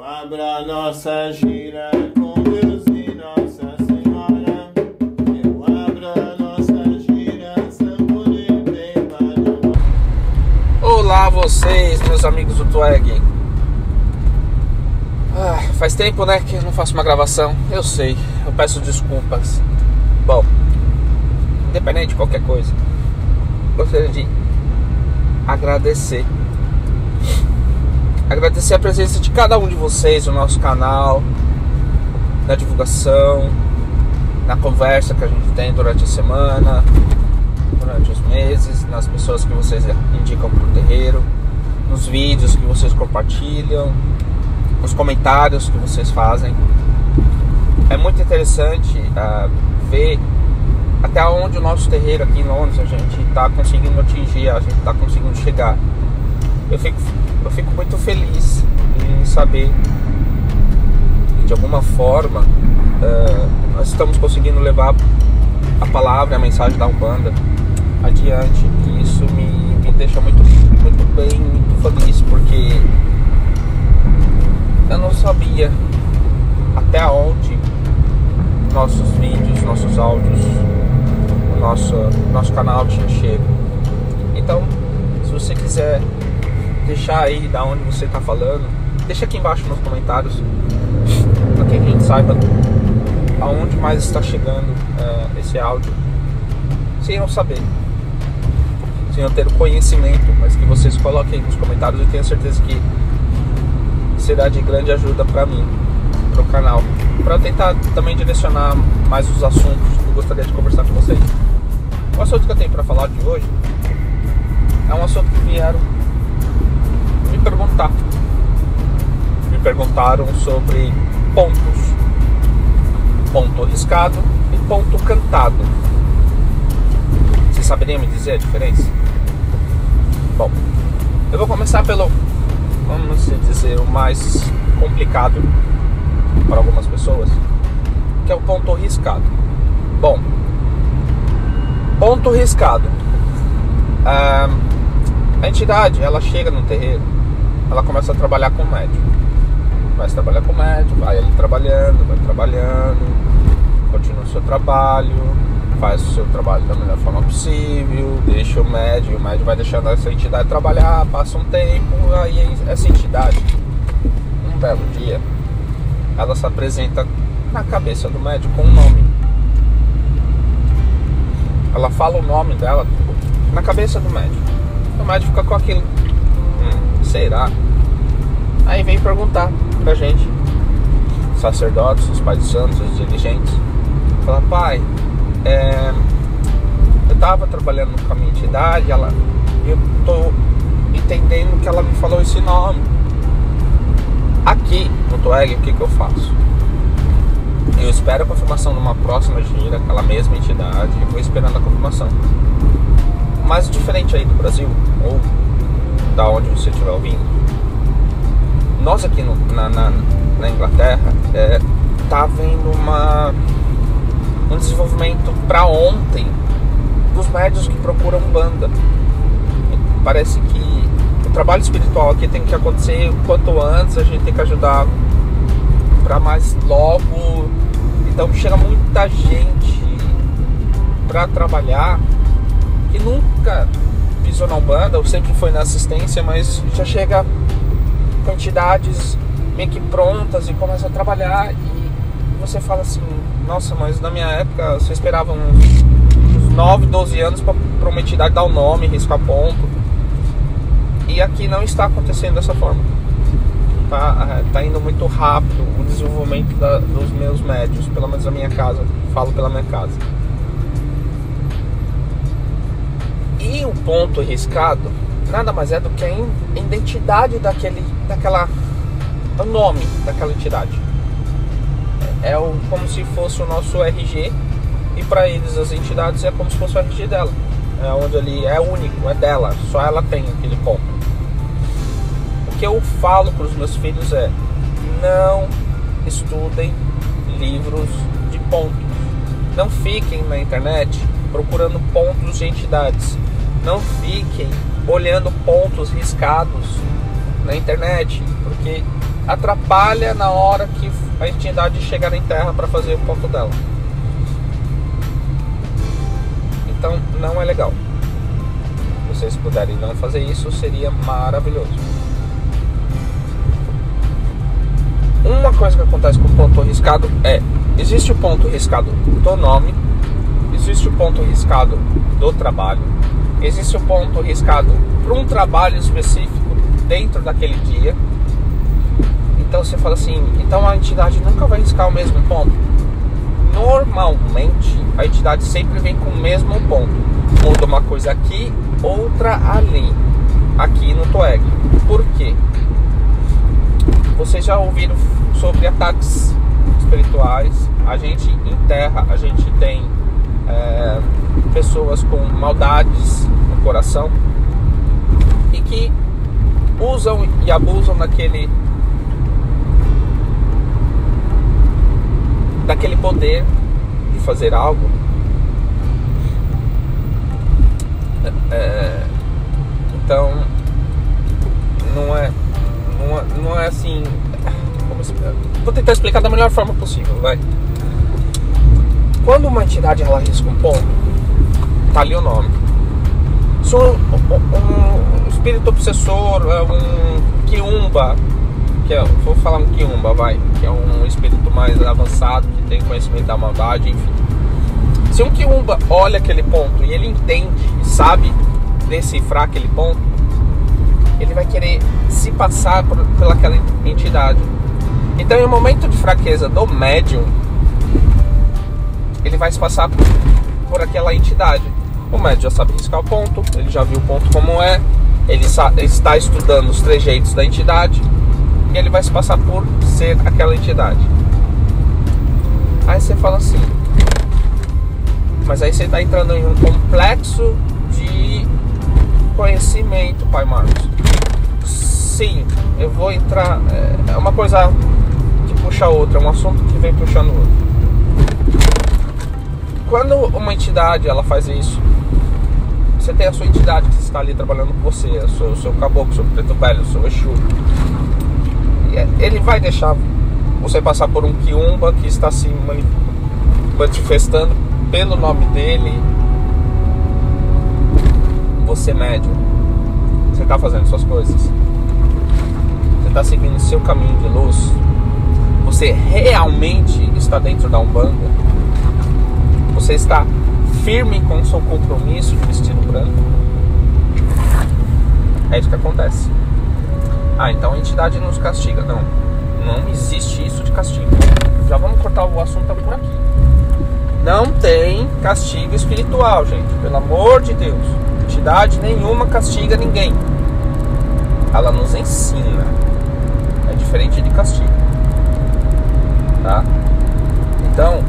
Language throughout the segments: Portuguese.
Abra nossa gira com Deus e Nossa Senhora. Eu abro nossa gira, Samburê bem para. Olá vocês, meus amigos do Twag. Faz tempo, né, que eu não faço uma gravação. Eu sei, eu peço desculpas. Bom, independente de qualquer coisa, gostaria de agradecer a presença de cada um de vocês no nosso canal, na divulgação, na conversa que a gente tem durante a semana, durante os meses, nas pessoas que vocês indicam pro terreiro, nos vídeos que vocês compartilham, nos comentários que vocês fazem. É muito interessante ver até onde o nosso terreiro aqui em Londres a gente está conseguindo atingir, a gente está conseguindo chegar. Eu fico muito feliz em saber que de alguma forma nós estamos conseguindo levar a palavra, a mensagem da Umbanda adiante. E isso me deixa muito bem, muito feliz, porque eu não sabia até onde nossos vídeos, nossos áudios, nosso canal tinha chego. Então, se você quiser deixar aí da onde você está falando, deixa aqui embaixo nos comentários, para que a gente saiba aonde mais está chegando esse áudio, sem eu saber, sem eu ter o conhecimento, mas que vocês coloquem aí nos comentários. Eu tenho certeza que será de grande ajuda para mim, para o canal, para tentar também direcionar mais os assuntos que eu gostaria de conversar com vocês. O assunto que eu tenho para falar de hoje é um assunto que vieram me perguntaram sobre pontos, ponto riscado e ponto cantado. Vocês saberiam me dizer a diferença? Bom, eu vou começar pelo, vamos dizer, o mais complicado para algumas pessoas, que é o ponto riscado. Bom, ponto riscado, a entidade, ela chega no terreiro, ela começa a trabalhar com o médium. Vai trabalhar com o médium, vai ali trabalhando, continua o seu trabalho, faz o seu trabalho da melhor forma possível, deixa o médium vai deixando essa entidade trabalhar, passa um tempo, aí essa entidade, um belo dia, ela se apresenta na cabeça do médium com um nome. Ela fala o nome dela na cabeça do médium. O médium fica com aquilo, será? Aí vem perguntar pra gente, sacerdotes, os pais de santos, os dirigentes. Fala: pai, eu tava trabalhando com a minha entidade, eu tô entendendo que ela me falou esse nome. Aqui no Twag, o que eu faço? Eu espero a confirmação de uma próxima gira, aquela mesma entidade, e vou esperando a confirmação. Mas diferente aí do Brasil, ou da onde você estiver ouvindo, nós aqui na Inglaterra tá havendo um desenvolvimento para ontem dos médios que procuram Umbanda. Parece que o trabalho espiritual aqui tem que acontecer o quanto antes, a gente tem que ajudar para mais logo. Então chega muita gente para trabalhar que nunca pisou na Umbanda, ou sempre foi na assistência, mas já chega com entidades meio que prontas e começa a trabalhar, e você fala assim: nossa, mas na minha época você esperava uns 9, 12 anos para uma entidade dar o nome, riscar ponto. E aqui não está acontecendo dessa forma. Tá indo muito rápido o desenvolvimento dos meus médios, pelo menos na minha casa, falo pela minha casa. E o ponto riscado nada mais é do que a identidade o nome daquela entidade. Como se fosse o nosso RG, e para eles, as entidades, é como se fosse o RG dela. É onde ali é único, é dela, só ela tem aquele ponto. O que eu falo para os meus filhos é: não estudem livros de pontos. Não fiquem na internet procurando pontos de entidades. Não fiquem olhando pontos riscados na internet, porque atrapalha na hora que a entidade chegar em terra para fazer o ponto dela. Então não é legal. Se vocês puderem não fazer isso, seria maravilhoso. Uma coisa que acontece com o ponto riscado é: existe o ponto riscado do nome, existe o ponto riscado do trabalho, existe o ponto riscado para um trabalho específico dentro daquele dia. Então você fala assim, então a entidade nunca vai riscar o mesmo ponto. Normalmente a entidade sempre vem com o mesmo ponto, muda uma coisa aqui, outra ali, aqui no TOEG. Por quê? Vocês já ouviram sobre ataques espirituais? A gente em terra, a gente tem pessoas com maldades no coração e que usam e abusam daquele poder de fazer algo. Então não é assim. Vou tentar explicar da melhor forma possível, vai. Quando uma entidade ela risca um ponto, tá ali o nome. Se um espírito obsessor, um quiumba, vou falar um quiumba, vai, que é um espírito mais avançado, que tem conhecimento da maldade, enfim. Se um quiumba olha aquele ponto e ele entende, sabe decifrar aquele ponto, ele vai querer se passar pelaquela entidade. Então, em um momento de fraqueza do médium, ele vai se passar por aquela entidade. O médium já sabe riscar o ponto, ele já viu o ponto como é, ele está estudando os trejeitos da entidade e ele vai se passar por ser aquela entidade. Aí você fala assim, mas aí você está entrando em um complexo de conhecimento, Pai Marcos. Sim, eu vou entrar. É uma coisa que puxa a outra, é um assunto que vem puxando o outro. Quando uma entidade ela faz isso, você tem a sua entidade que está ali trabalhando com você, o seu caboclo, o seu preto velho, o seu Exu. Ele vai deixar você passar por um quiumba que está se manifestando pelo nome dele. Você médium, você está fazendo suas coisas, você está seguindo o seu caminho de luz, você realmente está dentro da Umbanda, você está firme com o seu compromisso de vestido branco. É isso que acontece. Então a entidade nos castiga. Não existe isso de castigo. Já vamos cortar o assunto por aqui. Não tem castigo espiritual, gente, pelo amor de Deus. Entidade nenhuma castiga ninguém. Ela nos ensina. É diferente de castigo, tá? Então,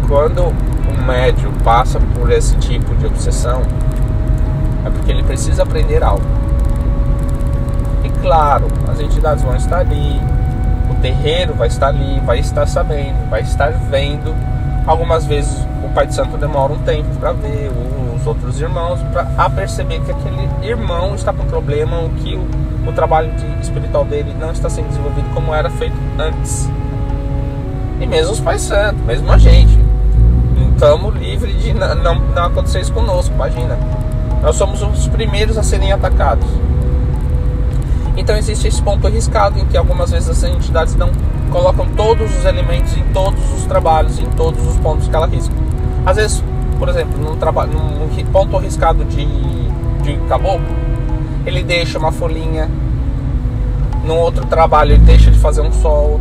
quando o médium passa por esse tipo de obsessão, é porque ele precisa aprender algo. E claro, as entidades vão estar ali, o terreiro vai estar ali, vai estar sabendo, vai estar vendo. Algumas vezes o Pai de Santo demora um tempo para ver, os outros irmãos, para perceber que aquele irmão está com problema, ou que o trabalho espiritual dele não está sendo desenvolvido como era feito antes. E mesmo os Pais Santos, mesmo a gente, estamos livres de não acontecer isso conosco, imagina. Nós somos os primeiros a serem atacados. Então existe esse ponto arriscado em que algumas vezes as entidades não colocam todos os elementos em todos os trabalhos, em todos os pontos que ela risca. Às vezes, por exemplo, num ponto arriscado de caboclo, ele deixa uma folhinha. No outro trabalho ele deixa de fazer um sol.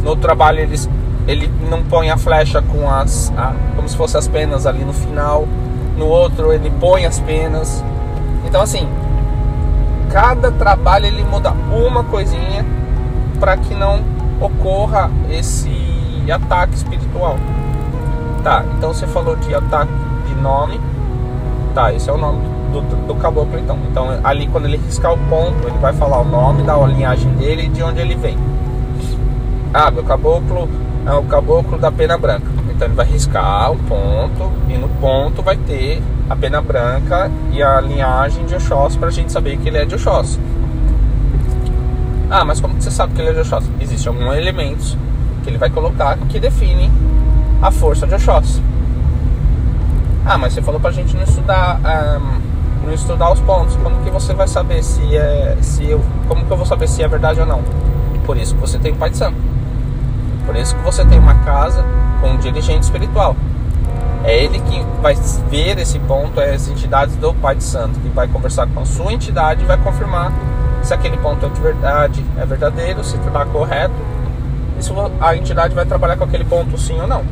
No outro trabalho ele não põe a flecha com como se fosse as penas ali no final. No outro ele põe as penas. Então assim, cada trabalho ele muda uma coisinha para que não ocorra esse ataque espiritual. Tá, então você falou de ataque de nome. Tá, esse é o nome do caboclo então. Então ali quando ele riscar o ponto, ele vai falar o nome da linhagem dele e de onde ele vem. Meu caboclo é o caboclo da pena branca. Então ele vai riscar um ponto e no ponto vai ter a pena branca e a linhagem de Oxóssi, pra gente saber que ele é de Oxóssi. Ah, mas como que você sabe que ele é de Oxóssi? Existem alguns elementos que ele vai colocar que definem a força de Oxóssi. Ah, mas você falou pra gente não estudar os pontos. Como que você vai saber como que eu vou saber se é verdade ou não? Por isso que você tem o Pai de Santo. Por isso que você tem uma casa com um dirigente espiritual. É ele que vai ver esse ponto, é as entidades do Pai de Santo, que vai conversar com a sua entidade e vai confirmar se aquele ponto é de verdade, é verdadeiro, se está correto, e se a entidade vai trabalhar com aquele ponto sim ou não.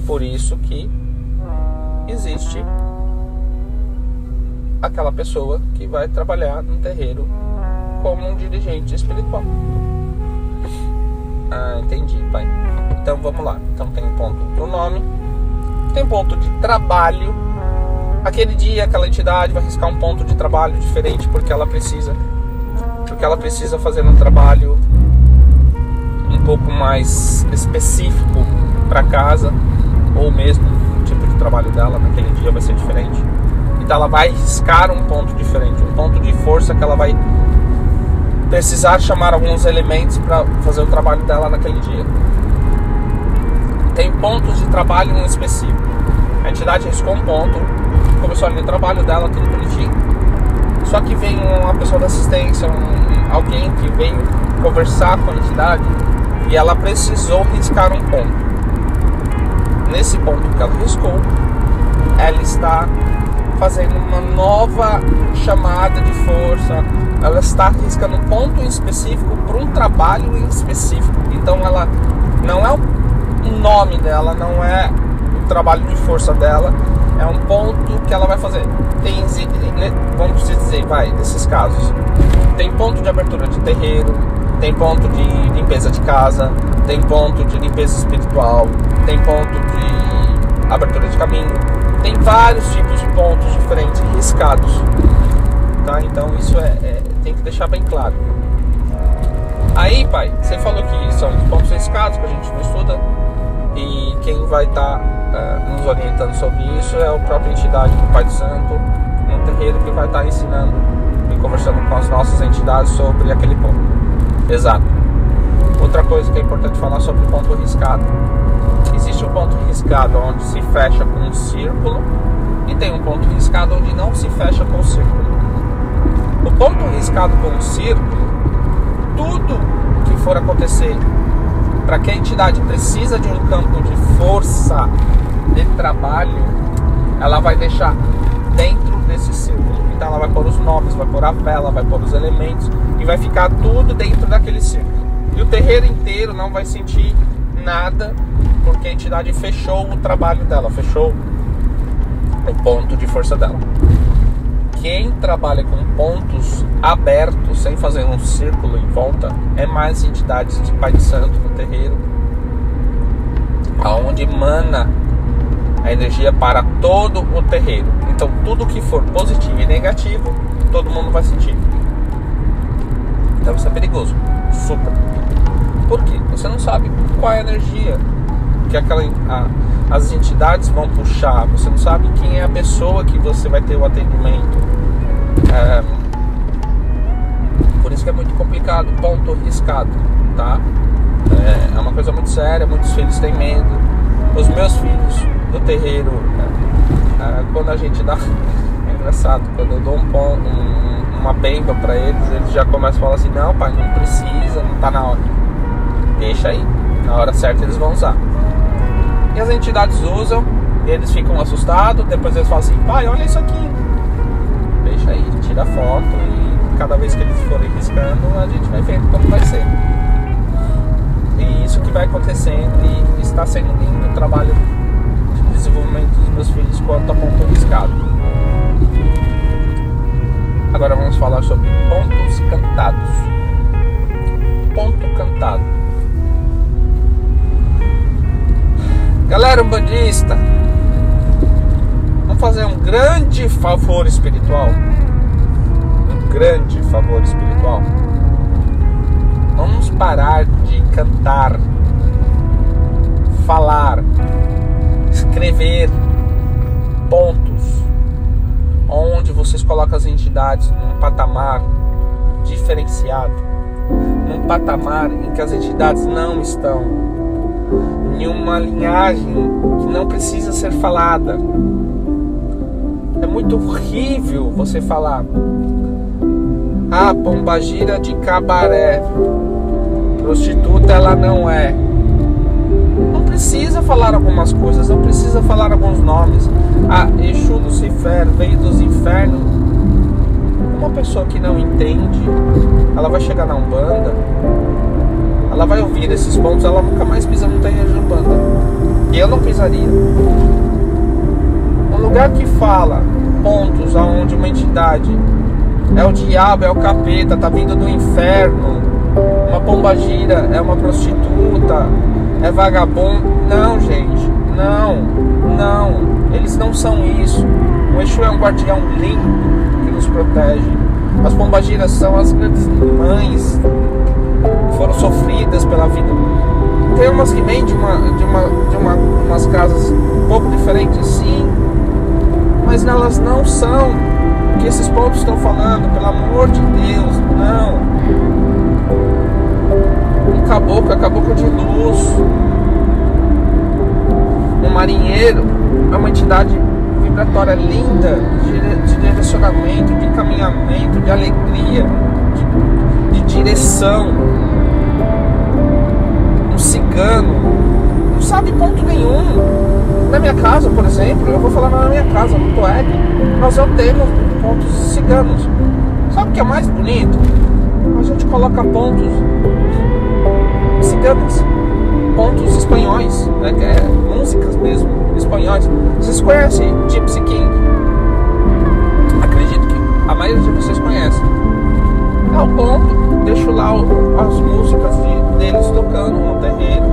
Por isso que existe aquela pessoa que vai trabalhar no terreiro como um dirigente espiritual. Ah, entendi, pai. Então vamos lá. Então tem ponto pro nome, tem ponto de trabalho. Aquele dia aquela entidade vai riscar um ponto de trabalho diferente porque ela precisa fazer um trabalho um pouco mais específico para casa, ou mesmo o tipo de trabalho dela naquele dia vai ser diferente. Então ela vai riscar um ponto diferente, um ponto de força que ela vai precisar chamar alguns elementos para fazer o trabalho dela naquele dia. Tem pontos de trabalho em específico. A entidade riscou um ponto, começou ali o trabalho dela, tudo bonitinho. Só que vem uma pessoa da assistência, alguém que veio conversar com a entidade e ela precisou riscar um ponto. Nesse ponto que ela riscou, ela está fazendo uma nova chamada de força. Ela está riscando um ponto em específico para um trabalho em específico. Então ela não é o nome dela, não é o trabalho de força dela, é um ponto que ela vai fazer. Tem, vamos dizer, nesses casos, tem ponto de abertura de terreiro, tem ponto de limpeza de casa, tem ponto de limpeza espiritual, tem ponto de abertura de caminho, tem vários tipos de pontos diferentes riscados, tá? Então isso tem que deixar bem claro. Aí, pai, você falou que são os pontos riscados que a gente não estuda, e quem vai estar nos orientando sobre isso é a própria entidade do Pai de Santo no terreiro, que vai estar ensinando e conversando com as nossas entidades sobre aquele ponto. Exato. Outra coisa que é importante falar sobre o ponto riscado: existe um ponto riscado onde se fecha com um círculo, e tem um ponto riscado onde não se fecha com um círculo. O ponto riscado com um círculo, tudo que for acontecer para que a entidade precisa de um campo de força, de trabalho, ela vai deixar dentro desse círculo. Então ela vai pôr os nomes, vai pôr a vela, vai pôr os elementos, e vai ficar tudo dentro daquele círculo. E o terreiro inteiro não vai sentir nada, porque a entidade fechou o trabalho dela, fechou o ponto de força dela. Quem trabalha com pontos abertos, sem fazer um círculo em volta, é mais entidades de Pai de Santo no terreiro, aonde emana a energia para todo o terreiro. Então tudo que for positivo e negativo, todo mundo vai sentir. Então isso é perigoso, super. Por quê? Você não sabe qual é a energia que as entidades vão puxar. Você não sabe quem é a pessoa que você vai ter o atendimento. Por isso que é muito complicado, ponto riscado, tá? É uma coisa muito séria, muitos filhos têm medo. Os meus filhos do terreiro, quando a gente dá... É engraçado, quando eu dou uma bemba pra eles já começam a falar assim: não, pai, não precisa, não tá na hora. Deixa aí, na hora certa eles vão usar. E as entidades usam, eles ficam assustados, depois eles falam assim: pai, olha isso aqui. Deixa aí, tira a foto, e cada vez que eles forem riscando, a gente vai vendo como vai ser. E isso que vai acontecendo, e está sendo lindo o trabalho de desenvolvimento dos meus filhos quanto a ponto riscado. Agora vamos falar sobre pontos cantados. Ponto cantado. Galera umbandista, vamos fazer um grande favor espiritual. Um grande favor espiritual. Vamos parar de cantar, falar, escrever pontos onde vocês colocam as entidades num patamar diferenciado. num patamar em que as entidades não estão, em uma linhagem que não precisa ser falada. É muito horrível você falar: ah, pombagira de cabaré, prostituta ela não é. Não precisa falar algumas coisas, não precisa falar alguns nomes. Ah, Exu Lucifer veio dos infernos. Uma pessoa que não entende, ela vai chegar na Umbanda, ela vai ouvir esses pontos, ela nunca mais pisa no terreiro de Umbanda. E eu não pisaria. Um lugar que fala pontos aonde uma entidade é o diabo, é o capeta, tá vindo do inferno, uma pombagira é uma prostituta, é vagabundo. Não, gente, não, eles não são isso. O Exu é um guardião lindo que nos protege. As pombagiras são as grandes mães que foram sofridas pela vida. Tem umas que vêm de umas casas um pouco diferentes, sim, mas elas não são o que esses pontos estão falando, pelo amor de Deus, não. Um caboclo é caboclo de luz. Um marinheiro é uma entidade vibratória linda, de direcionamento, de encaminhamento, de alegria, de direção. Um cigano não sabe ponto nenhum. Na minha casa, por exemplo, eu vou falar na minha casa, no Toeg, nós não temos pontos ciganos. Sabe o que é mais bonito? A gente coloca pontos ciganos, pontos espanhóis, né, que é músicas mesmo, espanhóis. Vocês conhecem Gypsy King? Acredito que a maioria de vocês conhece. É o ponto, deixo lá as músicas deles tocando no terreiro.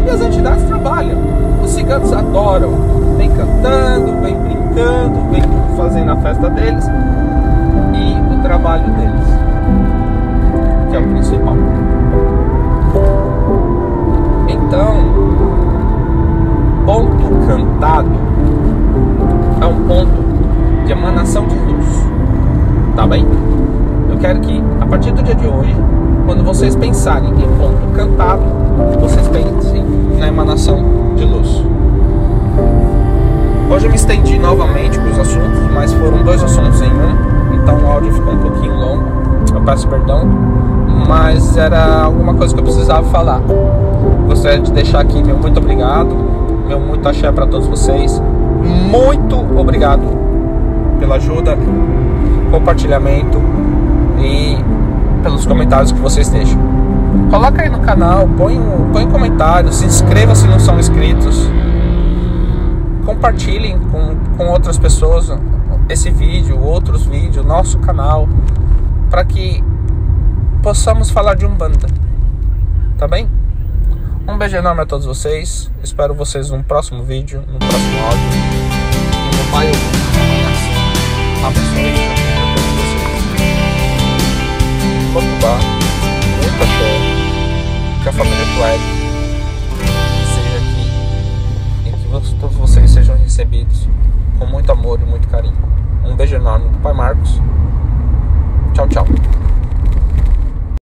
E as entidades trabalham. Os ciganos adoram. Vem cantando, vem brincando, vem fazendo a festa deles. E o trabalho deles, que é o principal. Então, ponto cantado é um ponto de emanação de luz. Tá bem? Eu quero que, a partir do dia de hoje, quando vocês pensarem em ponto cantado, vocês pensem na emanação de luz. Hoje eu me estendi novamente com os assuntos, mas foram 2 assuntos em um, então o áudio ficou um pouquinho longo, eu peço perdão, mas era alguma coisa que eu precisava falar. Gostaria de deixar aqui meu muito obrigado, meu muito axé para todos vocês. Muito obrigado pela ajuda, compartilhamento e pelos comentários que vocês deixam. Coloca aí no canal, põe um comentário, se inscreva se não são inscritos. Compartilhem com outras pessoas esse vídeo, outros vídeos, nosso canal, para que possamos falar de Umbanda. Tá bem? Um beijo enorme a todos vocês. Espero vocês no próximo vídeo, no próximo áudio. E meu pai abençoe a todos vocês. Potubá, muita fé, que a família Toeg seja aqui e que todos vocês sejam recebidos com muito amor e muito carinho. Um beijo enorme do Pai Marcos. Tchau, tchau.